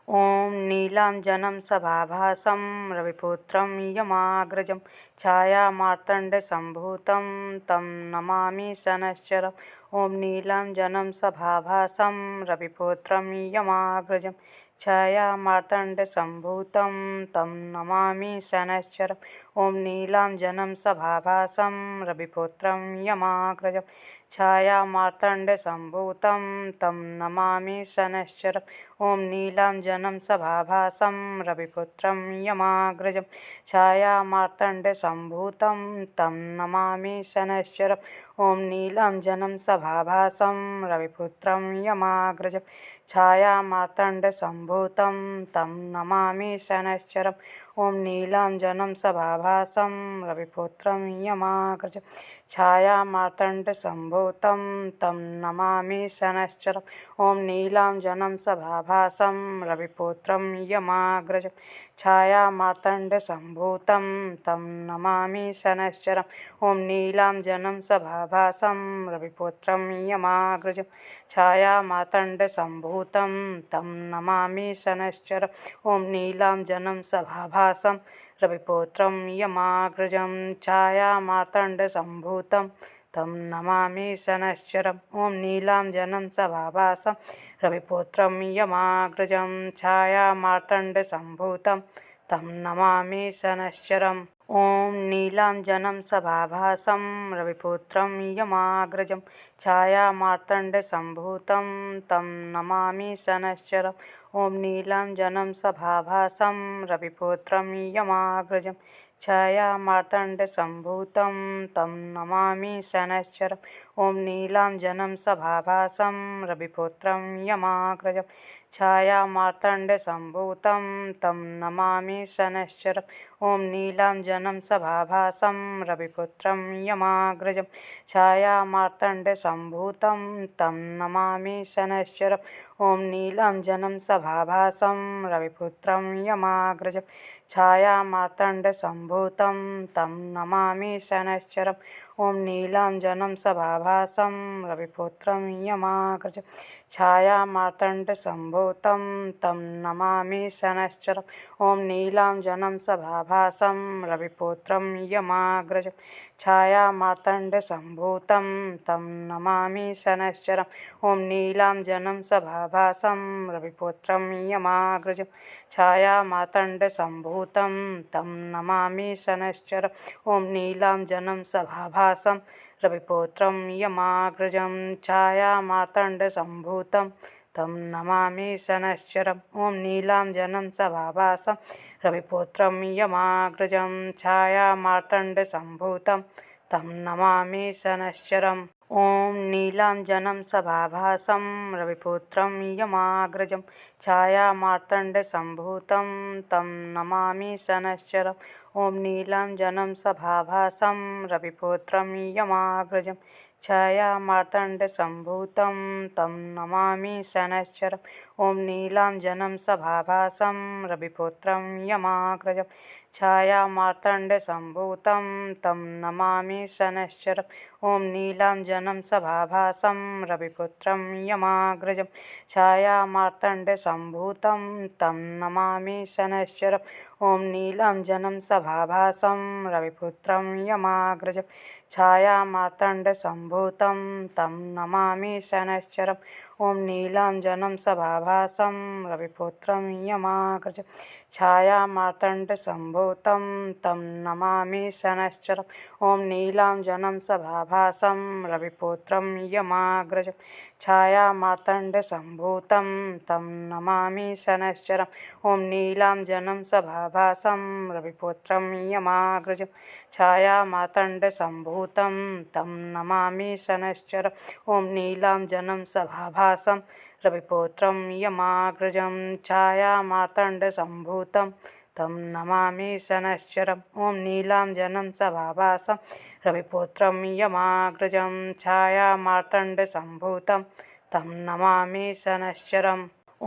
ॐ नीलाञ्जनं सभाभासं रविपुत्रं यमाग्रजं छायामार्तण्डसम्भूतं तं नमामि शनैश्चरम्। ॐ नीलाञ्जनं सभाभासं रविपुत्रं यमाग्रजं छायामार्तण्डसम्भूतं तं नमामि शनैश्चरम्। ॐ नीलाञ्जनं सभाभासं रविपुत्रं यमाग्रजं छायामार्तण्डसम्भूतं तं नमामि शनैश्चरम्। ॐ नीलाञ्जनं सभाभासं रविपुत्रं यमाग्रजं छायामार्तण्डसम्भूतं तं नमामि शनैश्चरम्। ॐ नीलाञ्जनं सभाभासं रविपुत्रं यमाग्रजं छायामार्तण्डसम्भूतं तं नमामि शनैश्चरम्। ॐ नीलाञ्जनं सभाभासं रविपुत्रं यमाग्रजं छायामार्तण्डसम्भूतं तं नमामि शनैश्चरम्। ॐ नीलाञ्जनं सभाभासं रविपुत्रं यमाग्रजं छायामार्तण्डसम्भूतं तं नमामि शनैश्चरम्। ॐ नीलाञ्जनं सभाभासं रविपुत्रं यमाग्रजं छायामार्तण्डसम्भूतं तं नमामि शनैश्चरम्। ॐ नीलाञ्जनं सभाभासं रविपुत्रं यमाग्रजं छायामार्तण्डसम्भूतं तं नमामि शनैश्चरम्। ॐ नीलाञ्जनं सभाभासं रविपुत्रं यमाग्रजं छायामार्तण्डसम्भूतं तं नमामि शनैश्चरम्। ॐ नीलाञ्जनं सभाभासं रविपुत्रं यमाग्रजं छायामार्तण्डसम्भूतं तं नमामि शनैश्चरम्। ॐ नीलाञ्जनं सभाभासं रविपुत्रं यमाग्रजं छायामार्तण्डसम्भूतं तं नमामि शनैश्चरम्। ॐ नीलाञ्जनं सभाभासं रविपुत्रं यमाग्रजं छायामार्तण्डसम्भूतं तं नमामि शनैश्चरम्। ॐ नीलाञ्जनं सभाभासं रविपुत्रं यमाग्रजं छायामार्तण्डसम्भूतं तं नमामि शनैश्चरम्। ॐ नीलाञ्जनं सभाभासं रविपुत्रं यमाग्रजं छायामार्तण्डसम्भूतं तं नमामि शनैश्चरम्। ॐ नीलाञ्जनं सभाभासं रविपुत्रं यमाग्रजं छायामार्तण्डसम्भूतं तं नमामि शनैश्चरम्। ॐ नीलाञ्जनं सभाभासं रविपुत्रं यमाग्रजं छायामार्तण्डसम्भूतं तं नमामि शनैश्चरम्। ॐ नीलाञ्जनं सभाभासं रविपुत्रं यमाग्रजं छायामार्तण्डसम्भूतं तं नमामि शनैश्चरम्। ॐ नीलाञ्जनं सभाभासं रविपुत्रं यमाग्रजं छायामार्तण्डसम्भूतं तं नमामि शनैश्चरम्। ॐ नीलाञ्जनं सभाभासं रविपुत्रं यमाग्रजं छायामार्तण्डसम्भूतं तं नमामि शनैश्चरम्। ॐ नीलाञ्जनं सभाभासं रविपुत्रं यमाग्रजं छायामार्तण्डसम्भूतं तं नमामि शनैश्चरम्। ॐ नीलाञ्जनं सभाभासं रविपुत्रं यमाग्रजं छायामार्तण्डसम्भूतं तं नमामि शनैश्चरम्। ॐ नीलाञ्जनं सभाभासं रविपुत्रं यमाग्रजं छायामार्तण्डसम्भूतं तं नमामि शनैश्चरम्। ॐ नीलाञ्जनं सभाभासं रविपुत्रं यमाग्रजं छायामार्तण्डसम्भूतं तं नमामि शनैश्चरम्। ॐ नीलाञ्जनं सभाभासं रविपुत्रं यमाग्रजं छायामार्तण्डसम्भूतं तं नमामि शनैश्चरम्। ॐ नीलाञ्जनं सभाभासं रविपुत्रं यमाग्रजं छायामार्तण्डसम्भूतं तं नमामि शनैश्चरम्। ॐ नीलाञ्जनं सभाभासं रविपुत्रं यमाग्रजं छायामार्तण्डसम्भूतं तं नमामि शनैश्चरम्। ॐ नीलाञ्जनं सभाभासं रविपुत्रं यमाग्रजं छायामार्तण्डसम्भूतं तं नमामि शनैश्चरम्। ॐ नीलाञ्जनं सभाभासं रविपुत्रं यमाग्रजं छायामार्तण्डसम्भूतं तं नमामि शनैश्चरम्। ॐ नीलाञ्जनं सभाभासं रविपुत्रं यमाग्रजं छायामार्तण्डसम्भूतं तं नमामि शनैश्चरम्। ॐ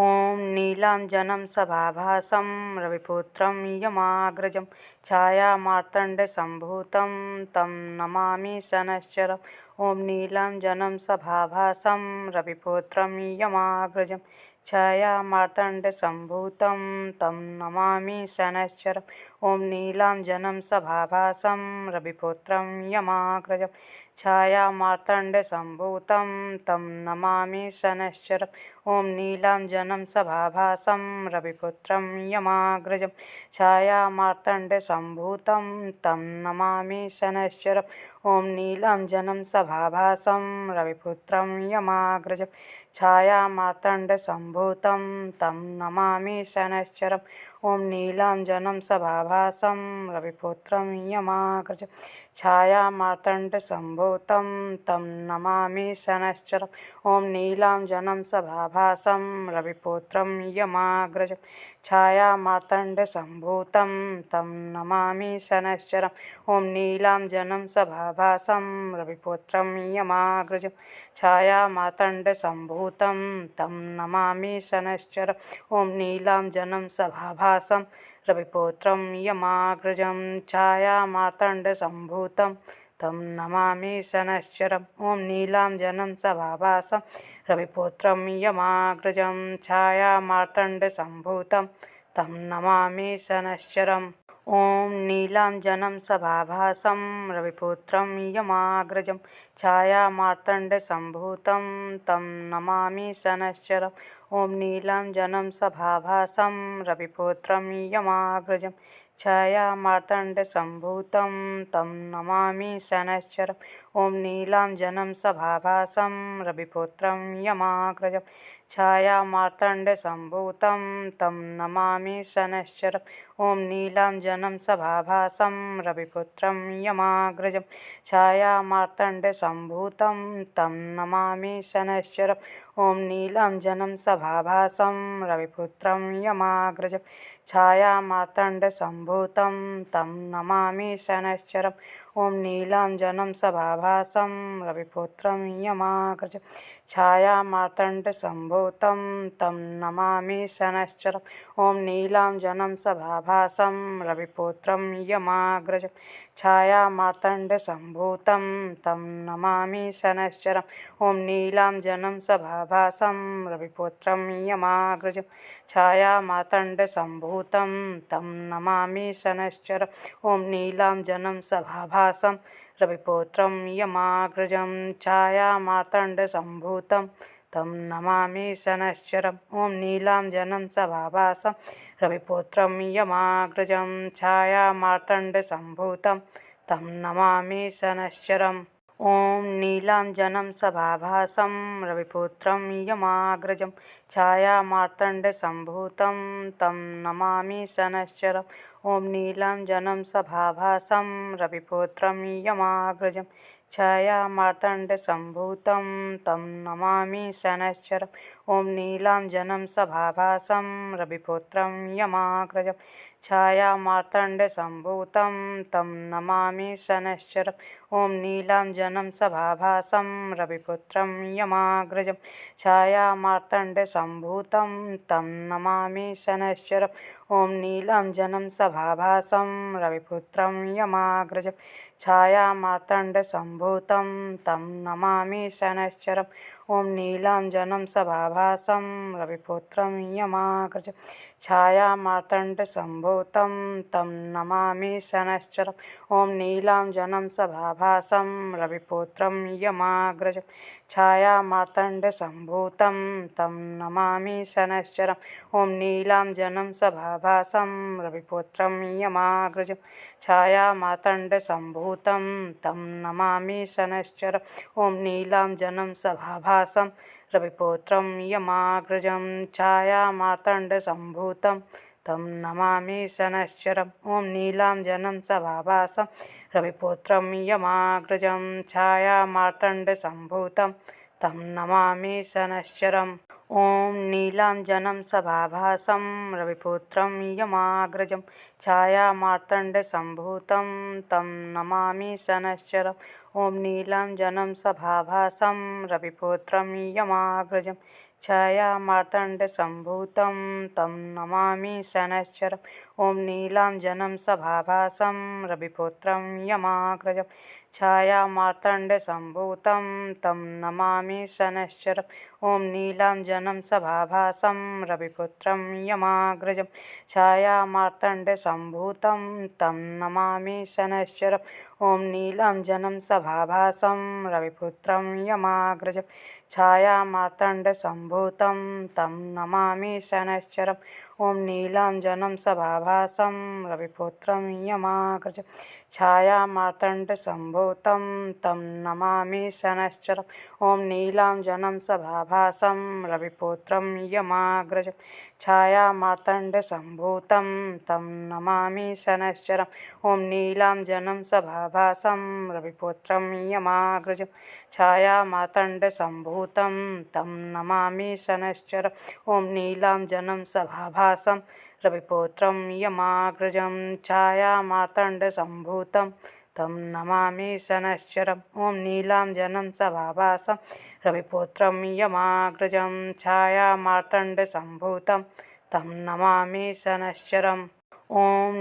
नीलाञ्जनं सभाभासं रविपुत्रं यमाग्रजं छायामार्तण्डसम्भूतं तं नमामि शनैश्चरम्। ॐ नीलाञ्जनं सभाभासं रविपुत्रं यमाग्रजं छायामार्तण्डसम्भूतं तं नमामि शनैश्चरम्। ॐ नीलाञ्जनं सभाभासं रविपुत्रं यमाग्रजं छायामार्तण्डसम्भूतं तं नमामि शनैश्चरम्। ॐ नीलाञ्जनं सभाभासं रविपुत्रं यमाग्रजं छायामार्तण्डसम्भूतं तं नमामि शनैश्चरम्। ॐ नीलाञ्जनं सभाभासं रविपुत्रं यमाग्रजं छायामार्तण्डसम्भूतं तं नमामि शनैश्चरम्। ॐ नीलाञ्जनं सभाभासं रविपुत्रं यमाग्रजं छायामार्तण्डसम्भूतं तं नमामि शनैश्चरम्। ॐ नीलाञ्जनं सभाभासं रविपुत्रं यमाग्रजं छायामार्तण्डसम्भूतं तं नमामि शनैश्चरम्। ॐ नीलाञ्जनं सभाभासं रविपुत्रं यमाग्रजं छायामार्तण्डसम्भूतं तं नमामि शनैश्चरम्। ॐ नीलाञ्जनं सभाभासं रविपुत्रं यमाग्रजं छायामार्तण्डसम्भूतं तं नमामि शनैश्चरम्। ॐ नीलाञ्जनं सभाभासं रविपुत्रं यमाग्रजं छायामार्तण्डसम्भूतं तं नमामि शनैश्चरम्। ॐ नीलाञ्जनं सभाभासं रविपुत्रं यमाग्रजं छायामार्तण्डसम्भूतं तं नमामि शनैश्चरम्। ॐ नीलाञ्जनं सभाभासं रविपुत्रं यमाग्रजं छायामार्तण्डसम्भूतं तं नमामि शनैश्चरम्। ॐ नीलाञ्जनं सभाभासं रविपुत्रं यमाग्रजं छायामार्तण्डसम्भूतं तं नमामि शनैश्चरम्। ॐ नीलाञ्जनं सभाभासं रविपुत्रं यमाग्रजं छायामार्तण्डसम्भूतं तं नमामि शनैश्चरम्। ॐ नीलाञ्जनं सभाभासं रविपुत्रं यमाग्रजं छायामार्तण्डसम्भूतं तं नमामि शनैश्चरम्। ॐ नीलाञ्जनं सभाभासं रविपुत्रं यमाग्रजं छायामार्तण्डसम्भूतं तं नमामि शनैश्चरम्। ॐ नीलाञ्जनं सभाभासं रविपुत्रं यमाग्रजं छायामार्तण्डसम्भूतं तं नमामि शनैश्चरम्। ॐ नीलाञ्जनं सभाभासं रविपुत्रं यमाग्रजं छायामार्तण्डसम्भूतं तं नमामि शनैश्चरम्। ॐ नीलाञ्जनं सभाभासं रविपुत्रं यमाग्रजं छायामार्तण्डसम्भूतं तं नमामि शनैश्चरम्। ॐ नीलाञ्जनं सभाभासं रविपुत्रं यमाग्रजं छायामार्तण्डसम्भूतं तं नमामि शनैश्चरम्। ॐ नीलाञ्जनं सभाभासं रविपुत्रं यमाग्रजं छायामार्तण्डसम्भूतं तं नमामि शनैश्चरम्। ॐ नीलाञ्जनं सभाभासं रविपुत्रं यमाग्रजं छायामार्तण्डसम्भूतं तं नमामि शनैश्चरम्। ॐ नीलाञ्जनं सभाभासं रविपुत्रं यमाग्रजं छायामार्तण्डसम्भूतं तं नमामि शनैश्चरम्। ॐ नीलाञ्जनं सभाभासं रविपुत्रं यमाग्रजं छायामार्तण्डसम्भूतं तं नमामि शनैश्चरम्। ॐ नीलाञ्जनं सभाभासं रविपुत्रं यमाग्रजं छायामार्तण्डसम्भूतं तं नमामि शनैश्चरम्। ॐ नीलाञ्जनं सभाभासं रविपुत्रं यमाग्रजं छायामार्तण्डसम्भूतं तं नमामि शनैश्चरम्। ॐ नीलाञ्जनं सभाभासं रविपुत्रं यमाग्रजं छायामार्तण्डसम्भूतं तं नमामि शनैश्चरम्। ॐ नीलाञ्जनं सभाभासं रविपुत्रं यमाग्रजं छायामार्तण्डसम्भूतं तं नमामि शनैश्चरम्। ॐ नीलाञ्जनं सभाभासं रविपुत्रं यमाग्रजं छायामार्तण्डसम्भूतं तं नमामि शनैश्चरम्। ॐ नीलाञ्जनं सभाभासं रविपुत्रं यमाग्रजं छायामार्तण्डसम्भूतं तं नमामि शनैश्चरम्। ॐ नीलाञ्जनं सभाभासं रविपुत्रं यमाग्रजं छायामार्तण्डसम्भूतं तं नमामि शनैश्चरम्। ॐ नीलाञ्जनं सभाभासं रविपुत्रं यमाग्रजं छायामार्तण्डसम्भूतं तं नमामि शनैश्चरम्। ॐ नीलाञ्जनं सभाभासं रविपुत्रं यमाग्रजं छायामार्तण्डसम्भूतं तं नमामि शनैश्चरम्। ॐ नीलाञ्जनं सभाभासं रविपुत्रं यमाग्रजं छायामार्तण्डसम्भूतं तं नमामि शनैश्चरम्। ॐ नीलाञ्जनं सभाभासं रविपुत्रं यमाग्रजं छायामार्तण्डसम्भूतं तं नमामि शनैश्चरम्। ॐ नीलाञ्जनं सभाभासं रविपुत्रं यमाग्रजं छायामार्तण्डसम्भूतं तं नमामि शनैश्चरम्। ॐ नीलाञ्जनं सभाभासं रविपुत्रं यमाग्रजं छायामार्तण्डसम्भूतं तं नमामि शनैश्चरम्। ॐ नीलाञ्जनं सभाभासं रविपुत्रं यमाग्रजं छायामार्तण्डसम्भूतं तं नमामि शनैश्चरम्। ॐ नीलाञ्जनं सभाभासं रविपुत्रं यमाग्रजं छायामार्तण्डसम्भूतं तं नमामि शनैश्चरम्। ॐ नीलाञ्जनं सभाभासं रविपुत्रं यमाग्रजं छायामार्तण्डसम्भूतं तं नमामि शनैश्चरम्। ॐ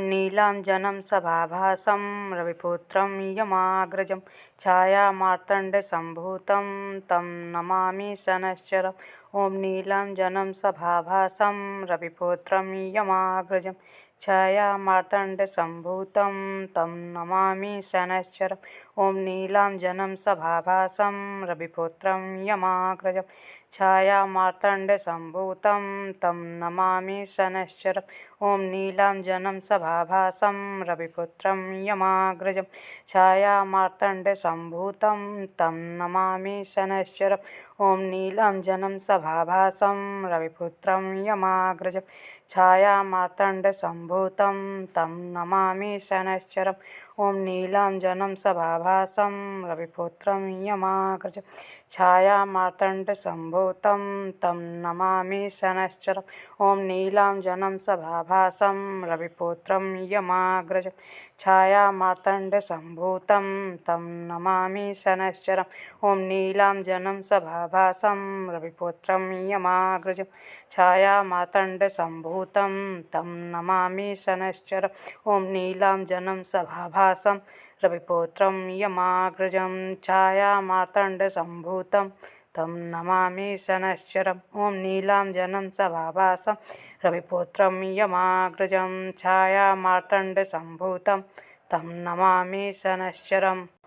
नीलाञ्जनं सभाभासं रविपुत्रं यमाग्रजं छायामार्तण्डसम्भूतं तं नमामि शनैश्चरम्। ॐ नीलाञ्जनं सभाभासं रविपुत्रं यमाग्रजं छायामार्तण्डसम्भूतं तं नमामि शनैश्चरम्। ॐ नीलाञ्जनं सभाभासं रविपुत्रं यमाग्रजं छायामार्तण्डसम्भूतं तं नमामि शनैश्चरम्। ॐ नीलाञ्जनं सभाभासं रविपुत्रं यमाग्रजं छायामार्तण्डसम्भूतं तं नमामि शनैश्चरम्। ॐ नीलाञ्जनं सभाभासं रविपुत्रं यमाग्रजं छायामार्तण्डसम्भूतं तं नमामि शनैश्चरम्। ॐ नीलाञ्जनं सभाभासं रविपुत्रं यमाग्रजं छायामार्तण्डसम्भूतं तं नमामि शनैश्चरम्। ॐ नीलाञ्जनं सभाभासं रविपुत्रं यमाग्रजं छायामार्तण्डसम्भूतं तं नमामि शनैश्चरम्। ॐ नीलाञ्जनं सभाभासं रविपुत्रं यमाग्रजं छायामार्तण्डसम्भूतं तं नमामि शनैश्चरम्। ॐ नीलाञ्जनं सभाभासं रविपुत्रं यमाग्रजं छायामार्तण्डसम्भूतं तं नमामि शनैश्चरम्। ॐ नीलाञ्जनं सभाभासं रविपुत्रं यमाग्रजं छायामार्तण्डसम्भूतं तं नमामि शनैश्चरम्। ॐ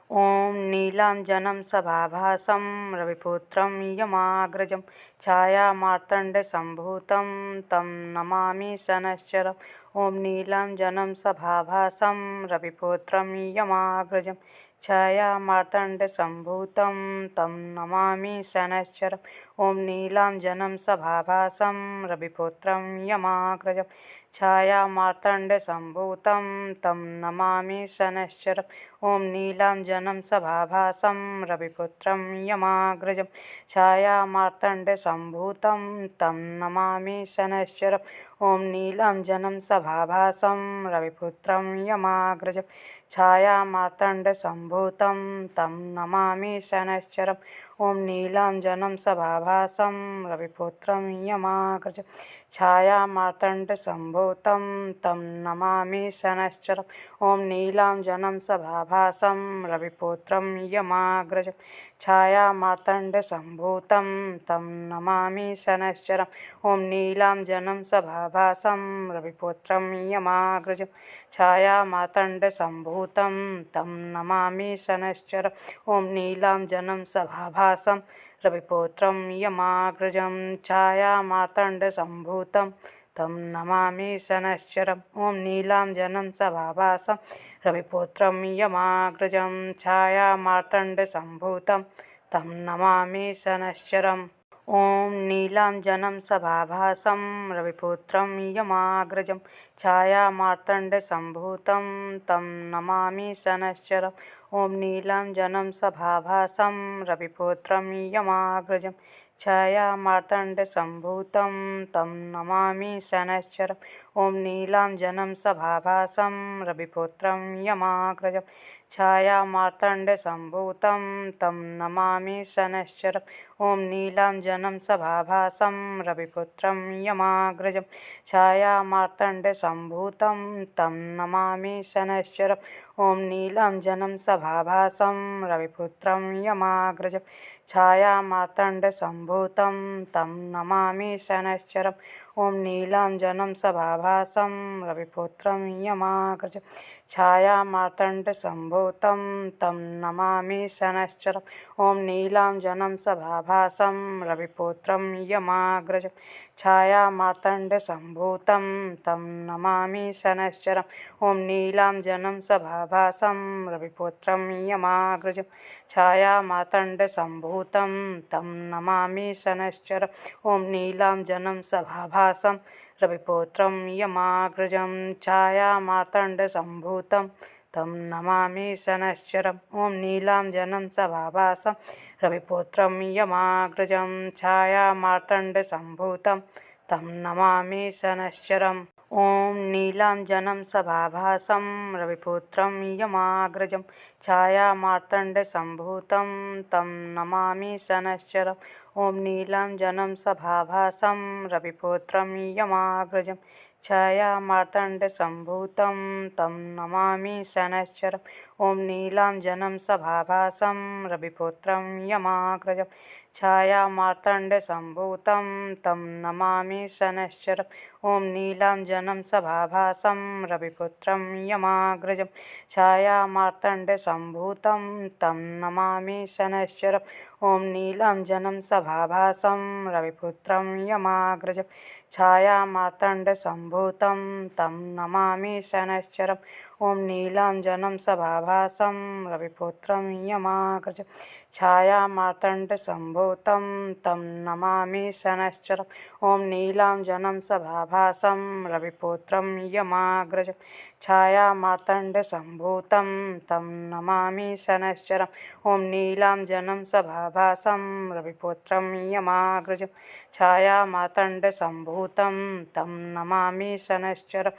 नीलाञ्जनं सभाभासं रविपुत्रं यमाग्रजं छायामार्तण्डसम्भूतं तं नमामि शनैश्चरम्। ॐ नीलाञ्जनं सभाभासं रविपुत्रं यमाग्रजं छायामार्तण्डसम्भूतं तं नमामि शनैश्चरम्। ॐ नीलाञ्जनं सभाभासं रविपुत्रं यमाग्रजं छायामार्तण्डसम्भूतं तं नमामि शनैश्चरम्। ॐ नीलाञ्जनं सभाभासं रविपुत्रं यमाग्रजं छायामार्तण्डसम्भूतं तं नमामि शनैश्चरम्। ॐ नीलाञ्जनं सभाभासं रविपुत्रं यमाग्रजं छायामार्तण्डसम्भूतं तं नमामि शनैश्चरम्। ॐ नीलाञ्जनं सभाभासं रविपुत्रं यमाग्रजं छायामार्तण्डसम्भूतं तं नमामि शनैश्चरम्। ॐ नीलाञ्जनं सभाभासं रविपुत्रं यमाग्रजं छायामार्तण्डसम्भूतं तं नमामि शनैश्चरम्। ॐ नीलाञ्जनं सभाभासं रविपुत्रं यमाग्रजं छायामार्तण्डसम्भूतं तं नमामि शनैश्चरम्। ॐ नीलाञ्जनं सभाभासं रविपुत्रं यमाग्रजं छायामार्तण्डसम्भूतं तं नमामि शनैश्चरम्। ॐ नीलाञ्जनं सभाभासं रविपुत्रं यमाग्रजं छायामार्तण्डसम्भूतं तं नमामि शनैश्चरम्। ॐ नीलाञ्जनं सभाभासं रविपुत्रं यमाग्रजं छायामार्तण्डसम्भूतं तं नमामि शनैश्चरम्। ॐ नीलाञ्जनं सभाभासं रविपुत्रं यमाग्रजं छायामार्तण्डसम्भूतं तं नमामि शनैश्चरम्। ॐ नीलाञ्जनं सभाभासं रविपुत्रं यमाग्रजं छायामार्तण्डसम्भूतं तं नमामि शनैश्चरम्। ॐ नीलाञ्जनं सभाभासं रविपुत्रं यमाग्रजं छायामार्तण्डसम्भूतं तं नमामि शनैश्चरम्। ॐ नीलाञ्जनं सभाभासं रविपुत्रं यमाग्रजं छायामार्तण्डसम्भूतं तं नमामि शनैश्चरम्। ॐ नीलाञ्जनं सभाभासं रविपुत्रं यमाग्रजं छायामार्तण्डसम्भूतं तं नमामि शनैश्चरम्। ॐ नीलाञ्जनं सभाभासं रविपुत्रं यमाग्रजं छायामार्तण्डसम्भूतं तं नमामि शनैश्चरम्। ॐ नीलाञ्जनं सभाभासं रविपुत्रं यमाग्रजं छायामार्तण्डसम्भूतं तं नमामि शनैश्चरम्। ॐ नीलाञ्जनं सभाभासं रविपुत्रं यमाग्रजं छायामार्तण्डसम्भूतं तं नमामि शनैश्चरम्। ॐ नीलाञ्जनं सभाभासं रविपुत्रं यमाग्रजं छायामार्तण्डसम्भूतं तं नमामि शनैश्चरम्। ॐ नीलाञ्जनं सभाभासं रविपुत्रं यमाग्रजं छायामार्तण्डसम्भूतं तं नमामि शनैश्चरम्। ॐ नीलाञ्जनं सभाभासं रविपुत्रं यमाग्रजं छायामार्तण्डसम्भूतं तं नमामि शनैश्चरम्। ॐ नीलाञ्जनं सभाभासं रविपुत्रं यमाग्रजं छायामार्तण्डसम्भूतं तं नमामि शनैश्चरम्। ॐ नीलाञ्जनं सभाभासं रविपुत्रं यमाग्रजं छायामार्तण्डसम्भूतं तं नमामि शनैश्चरम्। ॐ नीलाञ्जनं सभाभासं रविपुत्रं यमाग्रजं छायामार्तण्डसम्भूतं तं नमामि शनैश्चरम्। ॐ नीलाञ्जनं सभाभासं रविपुत्रं यमाग्रजं छायामार्तण्डसम्भूतं तं नमामि शनैश्चरम्। ॐ नीलाञ्जनं सभाभासं रविपुत्रं यमाग्रजं छायामार्तण्डसम्भूतं तं नमामि शनैश्चरम्। ॐ नीलाञ्जनं सभाभासं रविपुत्रं यमाग्रजं छायामार्तण्डसम्भूतं तं नमामि शनैश्चरम्।